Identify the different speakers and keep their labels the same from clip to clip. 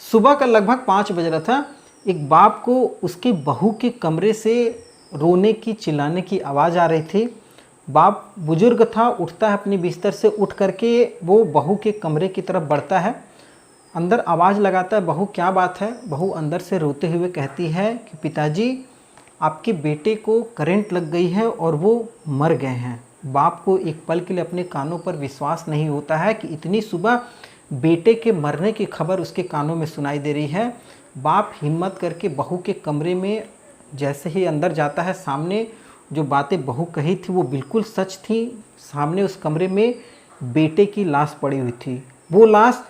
Speaker 1: सुबह का लगभग 5 बज रहा था। एक बाप को उसकी बहू के कमरे से रोने की चिल्लाने की आवाज़ आ रही थी। बाप बुजुर्ग था, उठता है अपनी बिस्तर से, उठ करके वो बहू के कमरे की तरफ बढ़ता है, अंदर आवाज़ लगाता है, बहू क्या बात है। बहू अंदर से रोते हुए कहती है कि पिताजी आपके बेटे को करंट लग गई है और वो मर गए हैं। बाप को एक पल के लिए अपने कानों पर विश्वास नहीं होता है कि इतनी सुबह बेटे के मरने की खबर उसके कानों में सुनाई दे रही है। बाप हिम्मत करके बहू के कमरे में जैसे ही अंदर जाता है, सामने जो बातें बहू कही थी वो बिल्कुल सच थी। सामने उस कमरे में बेटे की लाश पड़ी हुई थी। वो लाश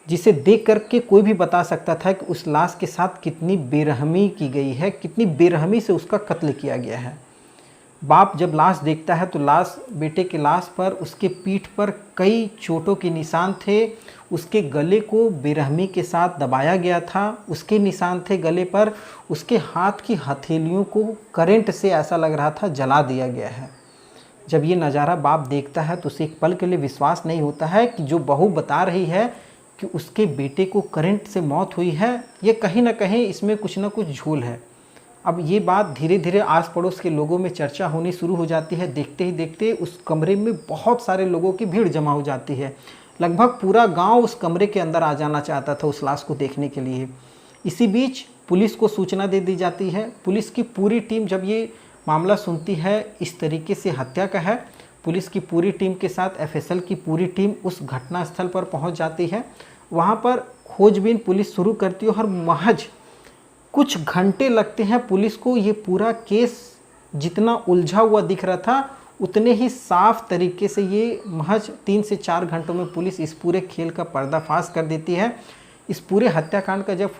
Speaker 1: जिसे देख करके कोई भी बता सकता था कि उस लाश के साथ कितनी बेरहमी की गई है, कितनी बेरहमी से उसका कत्ल किया गया है। बाप जब लाश देखता है तो बेटे के लाश पर उसके पीठ पर कई चोटों के निशान थे। उसके गले को बेरहमी के साथ दबाया गया था, उसके निशान थे गले पर। उसके हाथ की हथेलियों को करंट से ऐसा लग रहा था जला दिया गया है। जब ये नज़ारा बाप देखता है तो उसे एक पल के लिए विश्वास नहीं होता है कि जो बहू बता रही है कि उसके बेटे को करंट से मौत हुई है, ये कहीं ना कहीं इसमें कुछ ना कुछ झोल है। अब ये बात धीरे धीरे आस पड़ोस के लोगों में चर्चा होनी शुरू हो जाती है। देखते ही देखते उस कमरे में बहुत सारे लोगों की भीड़ जमा हो जाती है। लगभग पूरा गांव उस कमरे के अंदर आ जाना चाहता था उस लाश को देखने के लिए। इसी बीच पुलिस को सूचना दे दी जाती है। पुलिस की पूरी टीम जब ये मामला सुनती है इस तरीके से हत्या का है, पुलिस की पूरी टीम के साथ एफएसएल की पूरी टीम उस घटना स्थल पर पहुंच जाती है। वहां पर खोजबीन पुलिस शुरू करती है और महज कुछ घंटे लगते हैं पुलिस को। ये पूरा केस जितना उलझा हुआ दिख रहा था उतने ही साफ तरीके से ये महज 3 से 4 घंटों में पुलिस इस पूरे खेल का पर्दाफाश कर देती है। इस पूरे हत्याकांड का जब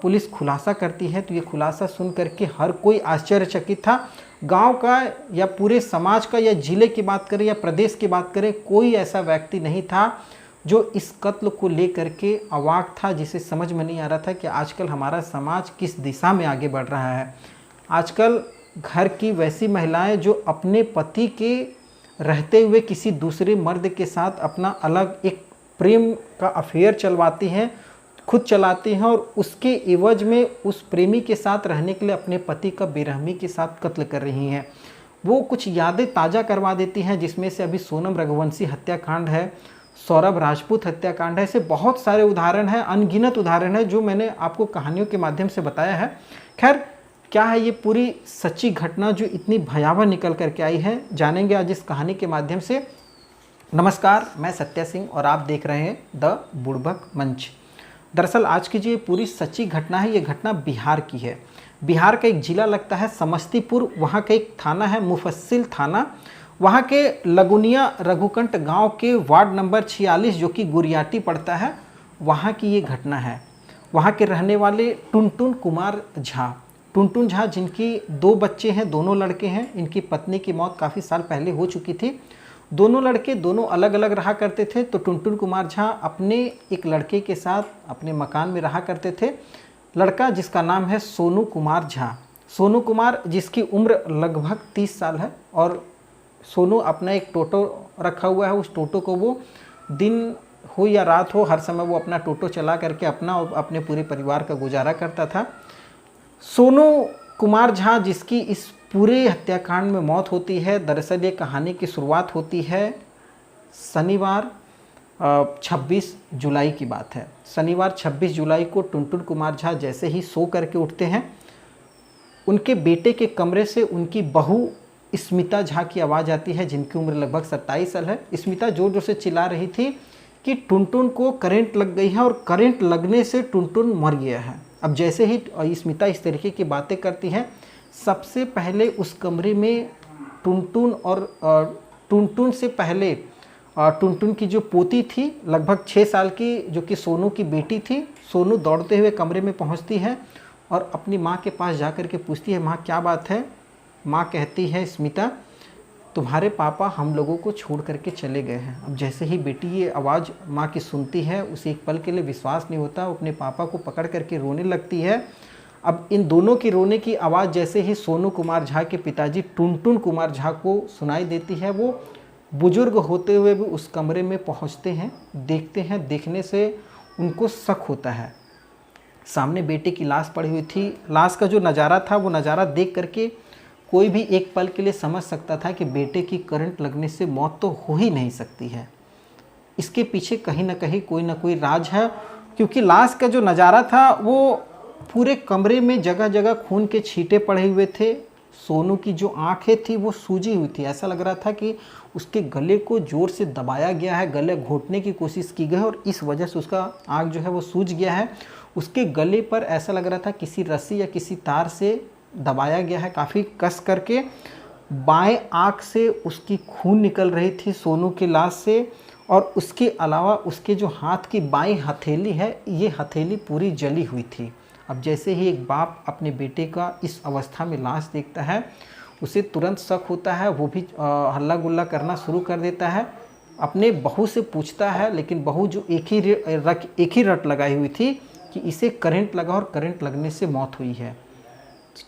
Speaker 1: पुलिस खुलासा करती है तो ये खुलासा सुन करके हर कोई आश्चर्यचकित था। गांव का या पूरे समाज का या जिले की बात करें या प्रदेश की बात करें, कोई ऐसा व्यक्ति नहीं था जो इस कत्ल को लेकर के अवाक था, जिसे समझ में नहीं आ रहा था कि आजकल हमारा समाज किस दिशा में आगे बढ़ रहा है। आजकल घर की वैसी महिलाएं जो अपने पति के रहते हुए किसी दूसरे मर्द के साथ अपना अलग एक प्रेम का अफेयर चलवाती हैं, खुद चलाती हैं और उसके एवज में उस प्रेमी के साथ रहने के लिए अपने पति का बेरहमी के साथ कत्ल कर रही हैं, वो कुछ यादें ताज़ा करवा देती हैं। जिसमें से अभी सोनम रघुवंशी हत्याकांड है, सौरभ राजपूत हत्याकांड है, ऐसे बहुत सारे उदाहरण हैं, अनगिनत उदाहरण है जो मैंने आपको कहानियों के माध्यम से बताया है। खैर, क्या है ये पूरी सच्ची घटना जो इतनी भयावह निकल करके आई है, जानेंगे आज इस कहानी के माध्यम से। नमस्कार, मैं सत्या सिंह और आप देख रहे हैं द बुड़बक मंच। दरअसल आज की जो ये पूरी सच्ची घटना है, ये घटना बिहार की है। बिहार का एक जिला लगता है समस्तीपुर, वहाँ का एक थाना है मुफस्सिल थाना। वहाँ के लगुनिया रघुकंट गांव के वार्ड नंबर 46 जो कि गुरियाटी पड़ता है, वहाँ की ये घटना है। वहाँ के रहने वाले टुनटुन कुमार झा, टुनटुन झा जिनकी 2 बच्चे हैं, दोनों लड़के हैं। इनकी पत्नी की मौत काफ़ी साल पहले हो चुकी थी। दोनों लड़के दोनों अलग अलग रहा करते थे। तो टुनटुन कुमार झा अपने एक लड़के के साथ अपने मकान में रहा करते थे। लड़का जिसका नाम है सोनू कुमार झा, सोनू कुमार जिसकी उम्र लगभग 30 साल है। और सोनू अपना एक टोटो रखा हुआ है। उस टोटो को वो दिन हो या रात हो, हर समय वो अपना टोटो चला करके अपना और अपने पूरे परिवार का गुजारा करता था। सोनू कुमार झा जिसकी इस पूरे हत्याकांड में मौत होती है, दरअसल ये कहानी की शुरुआत होती है शनिवार 26 जुलाई की बात है। शनिवार 26 जुलाई को टुनटुन कुमार झा जैसे ही सो करके उठते हैं, उनके बेटे के कमरे से उनकी बहू स्मिता झा की आवाज़ आती है, जिनकी उम्र लगभग 27 साल है। स्मिता जोर जोर से चिल्ला रही थी कि टुनटुन को करंट लग गई है और करंट लगने से टुनटुन मर गया है। अब जैसे ही स्मिता इस तरीके की बातें करती हैं, सबसे पहले उस कमरे में टुनटुन और टुनटुन से पहले टुनटुन की जो पोती थी लगभग 6 साल की, जो कि सोनू की बेटी थी, सोनू दौड़ते हुए कमरे में पहुंचती है और अपनी माँ के पास जाकर के पूछती है, माँ क्या बात है। माँ कहती है, स्मिता तुम्हारे पापा हम लोगों को छोड़ करके चले गए हैं। अब जैसे ही बेटी ये आवाज़ माँ की सुनती है, उसे एक पल के लिए विश्वास नहीं होता, वो अपने पापा को पकड़ करके रोने लगती है। अब इन दोनों की रोने की आवाज़ जैसे ही सोनू कुमार झा के पिताजी टुनटुन कुमार झा को सुनाई देती है, वो बुजुर्ग होते हुए भी उस कमरे में पहुंचते हैं, देखते हैं। देखने से उनको शक होता है सामने बेटे की लाश पड़ी हुई थी। लाश का जो नज़ारा था वो नज़ारा देख करके कोई भी एक पल के लिए समझ सकता था कि बेटे की करंट लगने से मौत तो हो ही नहीं सकती है। इसके पीछे कहीं ना कोई राज है, क्योंकि लाश का जो नज़ारा था वो पूरे कमरे में जगह जगह खून के छींटे पड़े हुए थे। सोनू की जो आंखें थी वो सूजी हुई थी, ऐसा लग रहा था कि उसके गले को ज़ोर से दबाया गया है, गले घोंटने की कोशिश की गई और इस वजह से उसका आँख जो है वो सूज गया है। उसके गले पर ऐसा लग रहा था किसी रस्सी या किसी तार से दबाया गया है काफ़ी कस करके। बाएं आँख से उसकी खून निकल रही थी सोनू की लाश से, और उसके अलावा उसके जो हाथ की बाईं हथेली है, ये हथेली पूरी जली हुई थी। अब जैसे ही एक बाप अपने बेटे का इस अवस्था में लाश देखता है, उसे तुरंत शक होता है, वो भी हल्ला गुल्ला करना शुरू कर देता है। अपने बहू से पूछता है, लेकिन बहू जो एक ही रट लगाई हुई थी कि इसे करंट लगा और करंट लगने से मौत हुई है।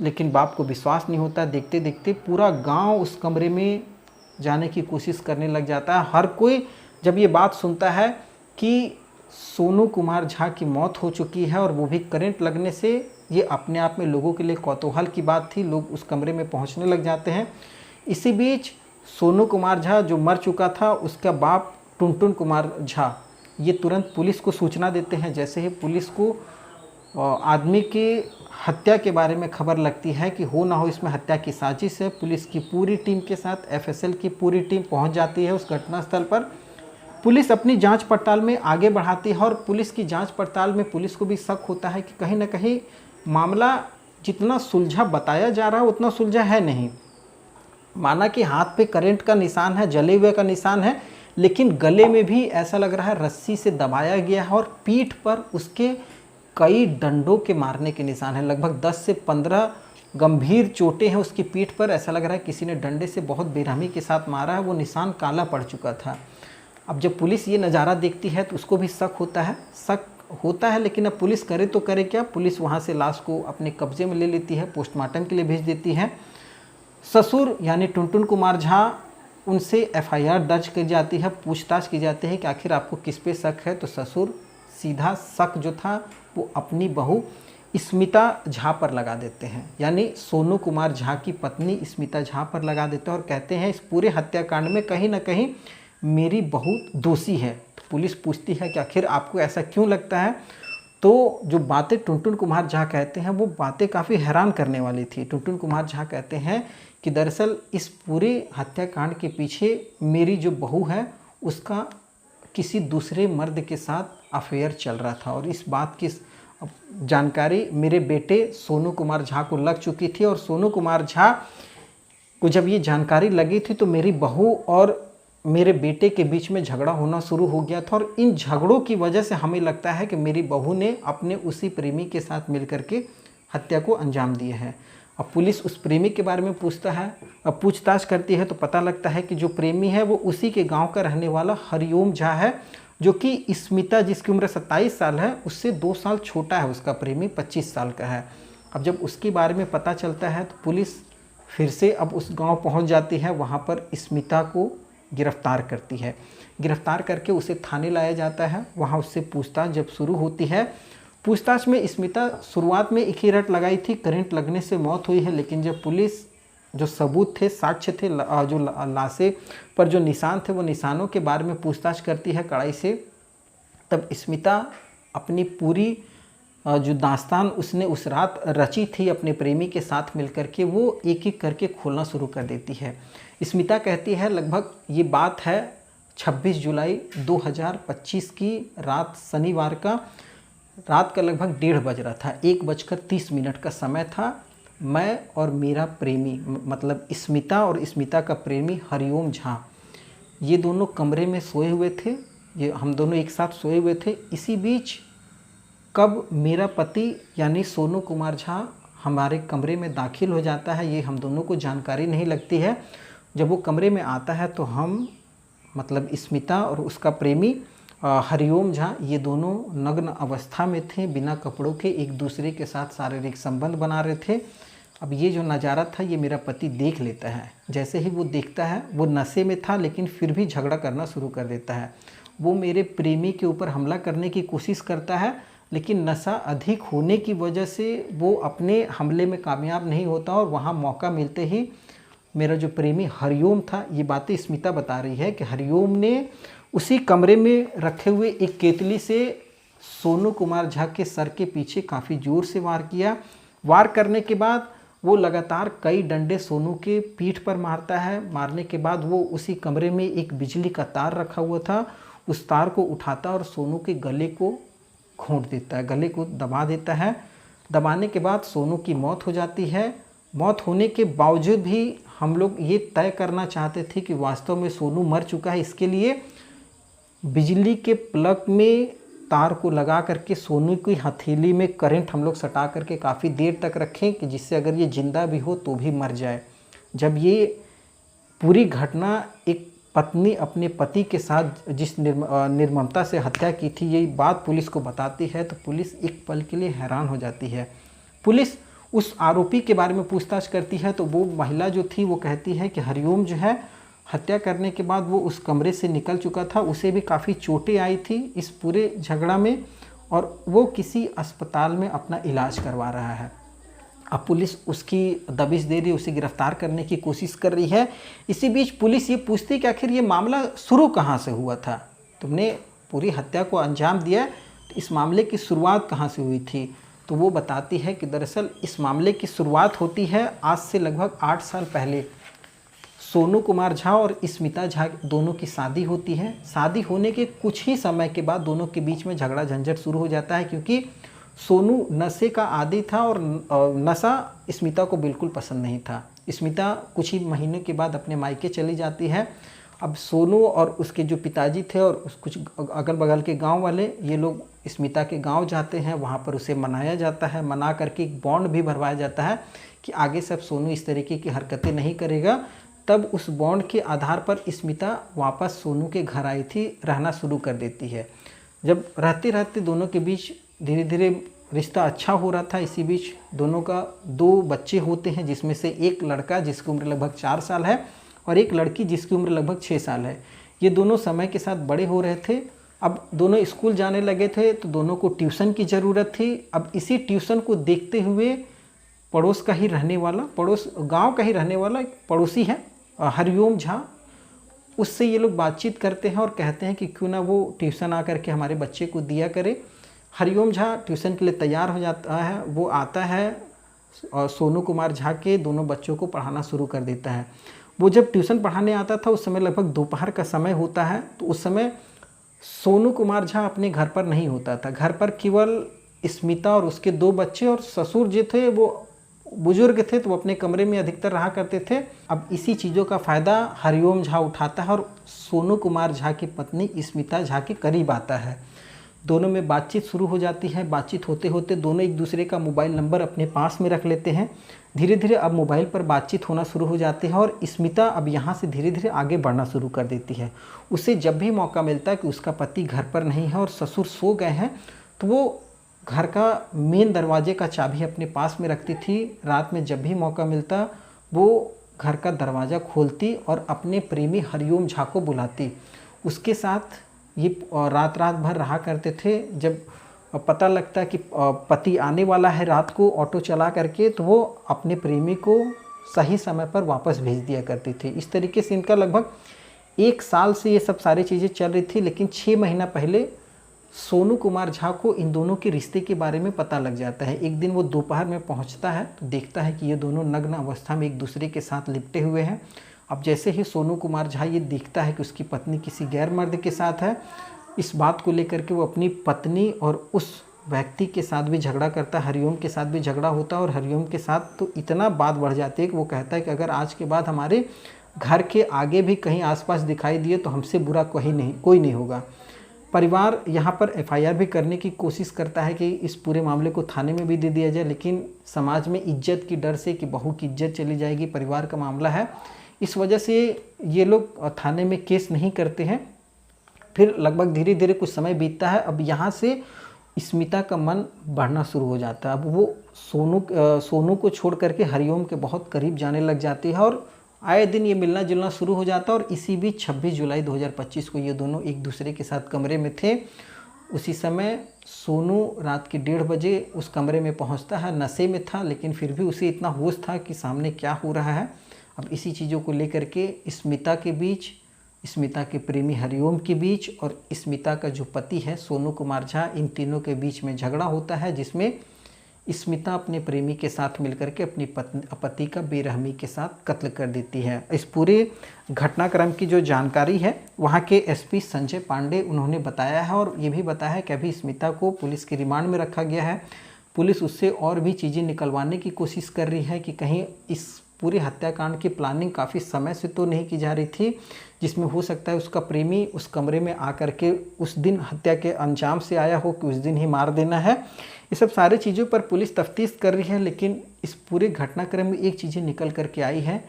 Speaker 1: लेकिन बाप को विश्वास नहीं होता। देखते देखते पूरा गांव उस कमरे में जाने की कोशिश करने लग जाता है। हर कोई जब ये बात सुनता है कि सोनू कुमार झा की मौत हो चुकी है और वो भी करंट लगने से, ये अपने आप में लोगों के लिए कौतूहल की बात थी। लोग उस कमरे में पहुंचने लग जाते हैं। इसी बीच सोनू कुमार झा जो मर चुका था, उसका बाप टुनटुन कुमार झा ये तुरंत पुलिस को सूचना देते हैं। जैसे ही पुलिस को आदमी की हत्या के बारे में खबर लगती है कि हो ना हो इसमें हत्या की साजिश है, पुलिस की पूरी टीम के साथ एफएसएल की पूरी टीम पहुंच जाती है उस घटनास्थल पर। पुलिस अपनी जांच पड़ताल में आगे बढ़ाती है और पुलिस की जांच पड़ताल में पुलिस को भी शक होता है कि कहीं ना कहीं मामला जितना सुलझा बताया जा रहा है उतना सुलझा है नहीं। माना कि हाथ पे करंट का निशान है, जले हुए का निशान है, लेकिन गले में भी ऐसा लग रहा है रस्सी से दबाया गया है और पीठ पर उसके कई डंडों के मारने के निशान हैं। लगभग 10 से 15 गंभीर चोटें हैं उसकी पीठ पर। ऐसा लग रहा है किसी ने डंडे से बहुत बेरहमी के साथ मारा है, वो निशान काला पड़ चुका था। अब जब पुलिस ये नज़ारा देखती है तो उसको भी शक होता है, लेकिन अब पुलिस करे तो करे क्या। पुलिस वहाँ से लाश को अपने कब्जे में ले लेती है, पोस्टमार्टम के लिए भेज देती है। ससुर यानी टुनटुन कुमार झा, उनसे एफआईआर दर्ज की जाती है, पूछताछ की जाती है कि आखिर आपको किस पे शक है। तो ससुर सीधा शक जो था वो अपनी बहू स्मिता झा पर लगा देते हैं, यानी सोनू कुमार झा की पत्नी स्मिता झा पर लगा देते हैं और कहते हैं इस पूरे हत्याकांड में कहीं ना कहीं मेरी बहू दोषी है। तो पुलिस पूछती है कि आखिर आपको ऐसा क्यों लगता है। तो जो बातें टुनटुन कुमार झा कहते हैं वो बातें काफ़ी हैरान करने वाली थी। टुनटुन कुमार झा कहते हैं कि दरअसल इस पूरे हत्याकांड के पीछे मेरी जो बहू है उसका किसी दूसरे मर्द के साथ अफेयर चल रहा था, और इस बात की जानकारी मेरे बेटे सोनू कुमार झा को लग चुकी थी। और सोनू कुमार झा को जब ये जानकारी लगी थी तो मेरी बहू और मेरे बेटे के बीच में झगड़ा होना शुरू हो गया था, और इन झगड़ों की वजह से हमें लगता है कि मेरी बहू ने अपने उसी प्रेमी के साथ मिलकर के हत्या को अंजाम दिया है। अब पुलिस उस प्रेमी के बारे में पूछताछ करती है तो पता लगता है कि जो प्रेमी है वो उसी के गांव का रहने वाला हरिओम झा है, जो कि स्मिता जिसकी उम्र 27 साल है उससे 2 साल छोटा है। उसका प्रेमी 25 साल का है। अब जब उसके बारे में पता चलता है तो पुलिस फिर से अब उस गांव पहुंच जाती है, वहां पर स्मिता को गिरफ्तार करती है। गिरफ्तार करके उसे थाने लाया जाता है। वहाँ उससे पूछताछ जब शुरू होती है, पूछताछ में स्मिता शुरुआत में एक ही रट लगाई थी करंट लगने से मौत हुई है, लेकिन जब पुलिस जो सबूत थे, साक्ष्य थे, जो लाशें पर जो निशान थे वो निशानों के बारे में पूछताछ करती है कड़ाई से, तब स्मिता अपनी पूरी जो दास्तान उसने उस रात रची थी अपने प्रेमी के साथ मिलकर के वो एक एक करके खोलना शुरू कर देती है। स्मिता कहती है लगभग ये बात है 26 जुलाई 2025 की रात, शनिवार का रात का लगभग 1:30 बज रहा था, 1:30 का समय था। मैं और मेरा प्रेमी मतलब स्मिता और स्मिता का प्रेमी हरिओम झा, ये दोनों कमरे में सोए हुए थे। ये हम दोनों एक साथ सोए हुए थे। इसी बीच कब मेरा पति यानी सोनू कुमार झा हमारे कमरे में दाखिल हो जाता है, ये हम दोनों को जानकारी नहीं लगती है। जब वो कमरे में आता है तो हम मतलब स्मिता और उसका प्रेमी हरिओम झा ये दोनों नग्न अवस्था में थे, बिना कपड़ों के एक दूसरे के साथ शारीरिक संबंध बना रहे थे। अब ये जो नज़ारा था ये मेरा पति देख लेता है। जैसे ही वो देखता है, वो नशे में था लेकिन फिर भी झगड़ा करना शुरू कर देता है। वो मेरे प्रेमी के ऊपर हमला करने की कोशिश करता है, लेकिन नशा अधिक होने की वजह से वो अपने हमले में कामयाब नहीं होता और वहाँ मौका मिलते ही मेरा जो प्रेमी हरिओम था, ये बातें स्मिता बता रही है कि हरिओम ने उसी कमरे में रखे हुए एक केतली से सोनू कुमार झा के सर के पीछे काफ़ी ज़ोर से वार किया। वार करने के बाद वो लगातार कई डंडे सोनू के पीठ पर मारता है। मारने के बाद वो उसी कमरे में एक बिजली का तार रखा हुआ था, उस तार को उठाता और सोनू के गले को घोंट देता है, गले को दबा देता है। दबाने के बाद सोनू की मौत हो जाती है। मौत होने के बावजूद भी हम लोग ये तय करना चाहते थे कि वास्तव में सोनू मर चुका है। इसके लिए बिजली के प्लग में तार को लगा करके सोनू की हथेली में करंट हम लोग सटा करके काफ़ी देर तक रखें कि जिससे अगर ये जिंदा भी हो तो भी मर जाए। जब ये पूरी घटना एक पत्नी अपने पति के साथ जिस निर्ममता से हत्या की थी, यही बात पुलिस को बताती है तो पुलिस एक पल के लिए हैरान हो जाती है। पुलिस उस आरोपी के बारे में पूछताछ करती है तो वो महिला जो थी वो कहती है कि हरिओम जो है हत्या करने के बाद वो उस कमरे से निकल चुका था, उसे भी काफ़ी चोटें आई थी इस पूरे झगड़ा में और वो किसी अस्पताल में अपना इलाज करवा रहा है। अब पुलिस उसकी दबिश दे रही है, उसे गिरफ्तार करने की कोशिश कर रही है। इसी बीच पुलिस ये पूछती कि आखिर ये मामला शुरू कहाँ से हुआ था, तुमने पूरी हत्या को अंजाम दिया तो इस मामले की शुरुआत कहाँ से हुई थी। तो वो बताती है कि दरअसल इस मामले की शुरुआत होती है आज से लगभग 8 साल पहले। सोनू कुमार झा और स्मिता झा दोनों की शादी होती है। शादी होने के कुछ ही समय के बाद दोनों के बीच में झगड़ा झंझट शुरू हो जाता है क्योंकि सोनू नशे का आदी था और नशा स्मिता को बिल्कुल पसंद नहीं था। स्मिता कुछ ही महीने के बाद अपने मायके चली जाती है। अब सोनू और उसके जो पिताजी थे और कुछ अगल बगल के गांव वाले ये लोग स्मिता के गांव जाते हैं, वहां पर उसे मनाया जाता है। मना करके एक बॉन्ड भी भरवाया जाता है कि आगे सब सोनू इस तरीके की हरकतें नहीं करेगा। तब उस बॉन्ड के आधार पर स्मिता वापस सोनू के घर आई थी, रहना शुरू कर देती है। जब रहते रहते दोनों के बीच धीरे धीरे रिश्ता अच्छा हो रहा था। इसी बीच दोनों का 2 बच्चे होते हैं, जिसमें से एक लड़का जिसकी उम्र लगभग 4 साल है और एक लड़की जिसकी उम्र लगभग 6 साल है। ये दोनों समय के साथ बड़े हो रहे थे। अब दोनों स्कूल जाने लगे थे तो दोनों को ट्यूशन की ज़रूरत थी। अब इसी ट्यूशन को देखते हुए पड़ोस का ही रहने वाला, गांव का ही रहने वाला एक पड़ोसी है हरिओम झा, उससे ये लोग बातचीत करते हैं और कहते हैं कि क्यों ना वो ट्यूशन आकर के हमारे बच्चे को दिया करे। हरिओम झा ट्यूशन के लिए तैयार हो जाता है। वो आता है और सोनू कुमार झा के दोनों बच्चों को पढ़ाना शुरू कर देता है। वो जब ट्यूशन पढ़ाने आता था उस समय लगभग दोपहर का समय होता है। तो उस समय सोनू कुमार झा अपने घर पर नहीं होता था। घर पर केवल स्मिता और उसके 2 बच्चे और ससुर जो थे वो बुजुर्ग थे, तो वो अपने कमरे में अधिकतर रहा करते थे। अब इसी चीज़ों का फ़ायदा हरिओम झा उठाता है और सोनू कुमार झा की पत्नी स्मिता झा के करीब आता है। दोनों में बातचीत शुरू हो जाती है। बातचीत होते होते दोनों एक दूसरे का मोबाइल नंबर अपने पास में रख लेते हैं। धीरे धीरे अब मोबाइल पर बातचीत होना शुरू हो जाती है और स्मिता अब यहाँ से धीरे धीरे आगे बढ़ना शुरू कर देती है। उसे जब भी मौका मिलता है कि उसका पति घर पर नहीं है और ससुर सो गए हैं तो वो घर का मेन दरवाजे का चाबी अपने पास में रखती थी। रात में जब भी मौका मिलता वो घर का दरवाज़ा खोलती और अपने प्रेमी हरिओम झा को बुलाती। उसके साथ ये रात भर रहा करते थे। जब पता लगता कि पति आने वाला है रात को ऑटो चला करके, तो वो अपने प्रेमी को सही समय पर वापस भेज दिया करती थी। इस तरीके से इनका लगभग 1 साल से ये सब सारी चीज़ें चल रही थी। लेकिन 6 महीना पहले सोनू कुमार झा को इन दोनों के रिश्ते के बारे में पता लग जाता है। एक दिन वो दोपहर में पहुंचता है तो देखता है कि ये दोनों नग्न अवस्था में एक दूसरे के साथ लिपटे हुए हैं। अब जैसे ही सोनू कुमार झा ये देखता है कि उसकी पत्नी किसी गैर मर्द के साथ है, इस बात को लेकर के वो अपनी पत्नी और उस व्यक्ति के साथ भी झगड़ा करता है, हरिओम के साथ भी झगड़ा होता है। और हरिओम के साथ तो इतना बात बढ़ जाती है कि वो कहता है कि अगर आज के बाद हमारे घर के आगे भी कहीं आसपास दिखाई दिए तो हमसे बुरा कोई नहीं होगा। परिवार यहाँ पर एफआईआर भी करने की कोशिश करता है कि इस पूरे मामले को थाने में भी दे दिया जाए, लेकिन समाज में इज्जत की डर से कि बहू की इज्जत चली जाएगी, परिवार का मामला है, इस वजह से ये लोग थाने में केस नहीं करते हैं। फिर लगभग धीरे धीरे कुछ समय बीतता है। अब यहाँ से स्मिता का मन बढ़ना शुरू हो जाता है। अब वो सोनू को छोड़ करके हरिओम के बहुत करीब जाने लग जाती है और आए दिन ये मिलना जुलना शुरू हो जाता है। और इसी बीच 26 जुलाई 2025 को ये दोनों एक दूसरे के साथ कमरे में थे। उसी समय सोनू रात के 1:30 बजे उस कमरे में पहुंचता है। नशे में था लेकिन फिर भी उसे इतना होश था कि सामने क्या हो रहा है। अब इसी चीज़ों को लेकर के स्मिता के बीच, स्मिता के प्रेमी हरिओम के बीच और स्मिता का जो पति है सोनू कुमार झा, इन तीनों के बीच में झगड़ा होता है, जिसमें स्मिता अपने प्रेमी के साथ मिलकर के अपनी पति का बेरहमी के साथ कत्ल कर देती है। इस पूरे घटनाक्रम की जो जानकारी है वहाँ के एसपी संजय पांडे उन्होंने बताया है और ये भी बताया है कि अभी स्मिता को पुलिस के रिमांड में रखा गया है। पुलिस उससे और भी चीज़ें निकलवाने की कोशिश कर रही है कि कहीं इस पूरे हत्याकांड की प्लानिंग काफ़ी समय से तो नहीं की जा रही थी, जिसमें हो सकता है उसका प्रेमी उस कमरे में आकर के उस दिन हत्या के अंजाम से आया हो कि उस दिन ही मार देना है। ये सब सारी चीज़ों पर पुलिस तफ्तीश कर रही है, लेकिन इस पूरे घटनाक्रम में एक चीज़ें निकल कर के आई है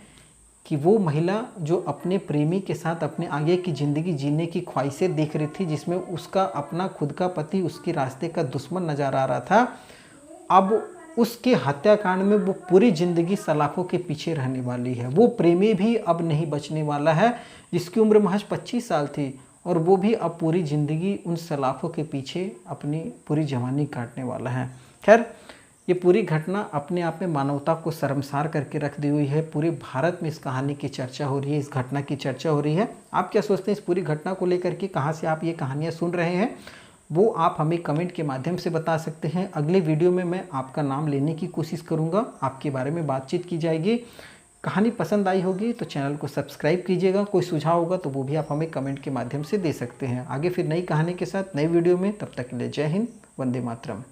Speaker 1: कि वो महिला जो अपने प्रेमी के साथ अपने आगे की ज़िंदगी जीने की ख्वाहिशें देख रही थी, जिसमें उसका अपना खुद का पति उसके रास्ते का दुश्मन नज़र आ रहा था, अब उसके हत्याकांड में वो पूरी ज़िंदगी सलाखों के पीछे रहने वाली है। वो प्रेमी भी अब नहीं बचने वाला है, जिसकी उम्र महज 25 साल थी, और वो भी अब पूरी ज़िंदगी उन सलाखों के पीछे अपनी पूरी जवानी काटने वाला है। खैर, ये पूरी घटना अपने आप में मानवता को शर्मसार करके रख दी हुई है। पूरे भारत में इस कहानी की चर्चा हो रही है, इस घटना की चर्चा हो रही है। आप क्या सोचते हैं इस पूरी घटना को लेकर के? कहाँ से आप ये कहानियाँ सुन रहे हैं वो आप हमें कमेंट के माध्यम से बता सकते हैं। अगले वीडियो में मैं आपका नाम लेने की कोशिश करूंगा, आपके बारे में बातचीत की जाएगी। कहानी पसंद आई होगी तो चैनल को सब्सक्राइब कीजिएगा। कोई सुझाव होगा तो वो भी आप हमें कमेंट के माध्यम से दे सकते हैं। आगे फिर नई कहानी के साथ नई वीडियो में, तब तक के लिए जय हिंद, वंदे मातरम।